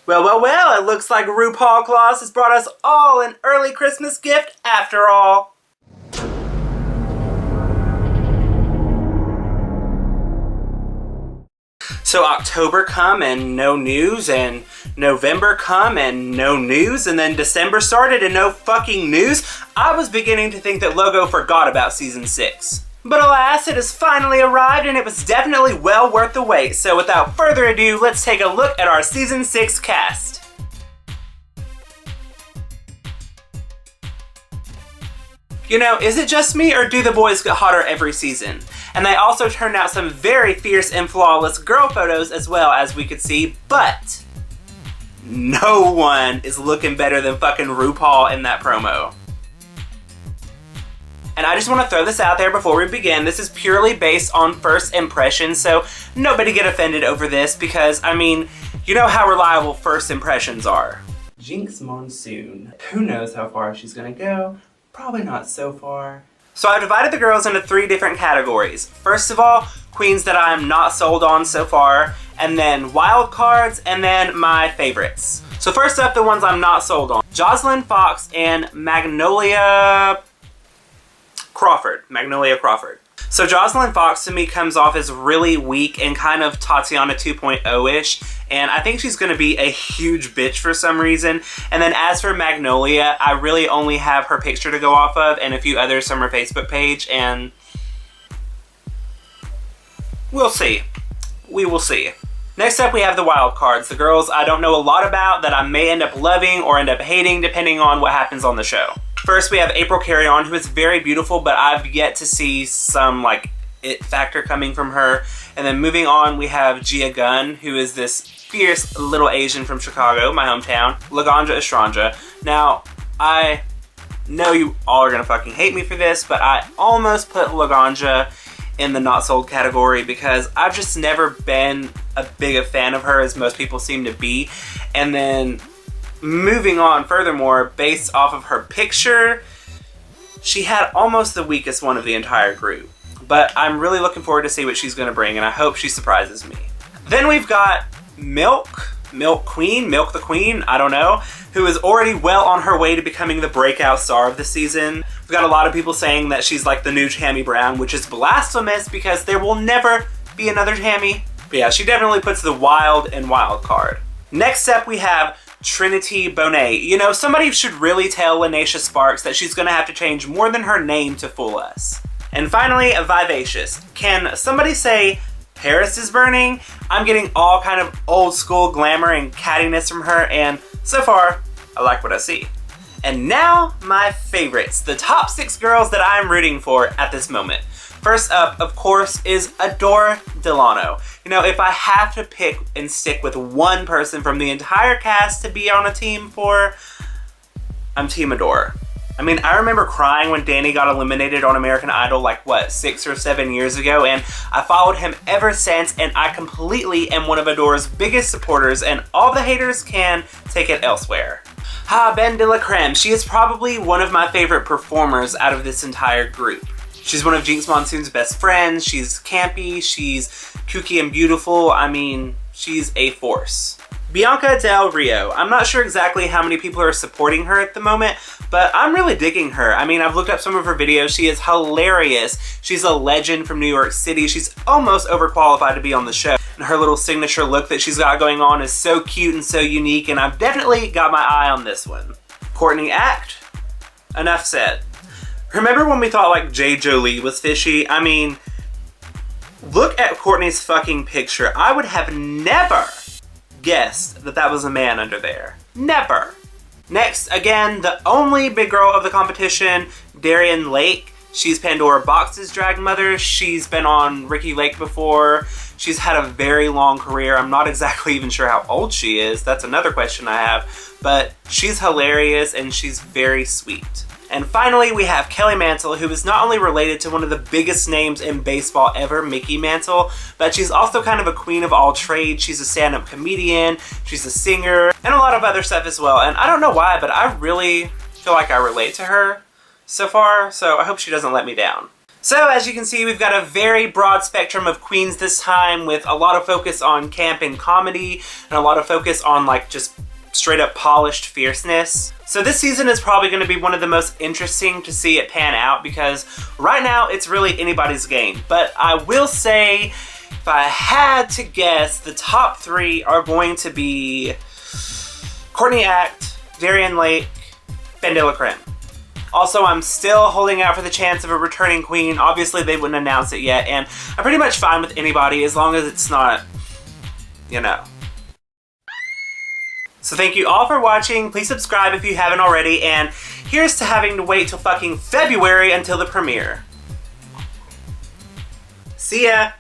Well, it looks like RuPaul Claus has brought us all an early Christmas gift after all. So October come and no news, and November come and no news, and then December started and no fucking news. I was beginning to think that Logo forgot about season 6. But alas, it has finally arrived and it was definitely well worth the wait. So without further ado, let's take a look at our season 6 cast. You know, is it just me or do the boys get hotter every season? And they also turned out some very fierce and flawless girl photos as well, as we could see, but no one is looking better than fucking RuPaul in that promo. And I just want to throw this out there before we begin. This is purely based on first impressions, so nobody get offended over this because, I mean, you know how reliable first impressions are. Jinx Monsoon. Who knows how far she's gonna go? Probably not so far. So I've divided the girls into 3 different categories. First of all, queens that I'm not sold on so far, and then wild cards, and then my favorites. So first up, the ones I'm not sold on. Jocelyn Fox and Magnolia Crawford. So Jocelyn Fox to me comes off as really weak and kind of Tatiana 2.0-ish, and I think she's gonna be a huge bitch for some reason. And then as for Magnolia, I really only have her picture to go off of and a few others from her Facebook page, and we'll see. We will see. Next up, we have the wild cards, the girls I don't know a lot about that I may end up loving or end up hating depending on what happens on the show. First, we have April Carry-On, who is very beautiful, but I've yet to see some, like, it factor coming from her. And then moving on, we have Gia Gunn, who is this fierce little Asian from Chicago, my hometown. Laganja Estranja. Now, I know you all are gonna fucking hate me for this, but I almost put Laganja in the not sold category because I've just never been a big a fan of her as most people seem to be. And then moving on furthermore, based off of her picture, she had almost the weakest one of the entire group. But I'm really looking forward to see what she's gonna bring, and I hope she surprises me. Then we've got Milk the Queen, I don't know, who is already well on her way to becoming the breakout star of the season. We've got a lot of people saying that she's like the new Tammy Brown, which is blasphemous because there will never be another Tammy. But yeah, she definitely puts the wild in wild card. Next up, we have Trinity Bonet. You know, somebody should really tell Lanacia Sparks that she's gonna have to change more than her name to fool us. And finally, Vivacious. Can somebody say Paris is burning? I'm getting all kind of old school glamour and cattiness from her, and so far, I like what I see. And now, my favorites, the top 6 girls that I'm rooting for at this moment. First up, of course, is Adore Delano. You know, if I have to pick and stick with one person from the entire cast to be on a team for, I'm Team Adore. I mean, I remember crying when Danny got eliminated on American Idol like, what, 6 or 7 years ago, and I followed him ever since, and I completely am one of Adore's biggest supporters, and all the haters can take it elsewhere. Ben de la Creme. She is probably one of my favorite performers out of this entire group. She's one of Jinx Monsoon's best friends. She's campy, she's kooky and beautiful. I mean, she's a force. Bianca Del Rio. I'm not sure exactly how many people are supporting her at the moment, but I'm really digging her. I mean, I've looked up some of her videos. She is hilarious. She's a legend from New York City. She's almost overqualified to be on the show. And her little signature look that she's got going on is so cute and so unique, and I've definitely got my eye on this one. Courtney Act. Enough said. Remember when we thought like Jay Jolie was fishy? I mean, look at Courtney's fucking picture. I would have never guessed that that was a man under there. Never. Next, again, the only big girl of the competition, Darian Lake. She's Pandora Boxx's drag mother. She's been on Ricky Lake before. She's had a very long career. I'm not exactly even sure how old she is. That's another question I have. But she's hilarious and she's very sweet. And finally, we have Kelly Mantle, who is not only related to one of the biggest names in baseball ever, Mickey Mantle, but she's also kind of a queen of all trades. She's a stand-up comedian, she's a singer, and a lot of other stuff as well. And I don't know why, but I really feel like I relate to her so far, so I hope she doesn't let me down. So as you can see, we've got a very broad spectrum of queens this time, with a lot of focus on camp and comedy and a lot of focus on like just straight up polished fierceness. So this season is probably going to be one of the most interesting to see it pan out, because right now it's really anybody's game. But I will say, if I had to guess, the top 3 are going to be Courtney Act, Darienne Lake, Ben de la Creme. Also, I'm still holding out for the chance of a returning queen. Obviously, they wouldn't announce it yet, and I'm pretty much fine with anybody as long as it's not, you know. So thank you all for watching. Please subscribe if you haven't already, and here's to having to wait till fucking February until the premiere. See ya!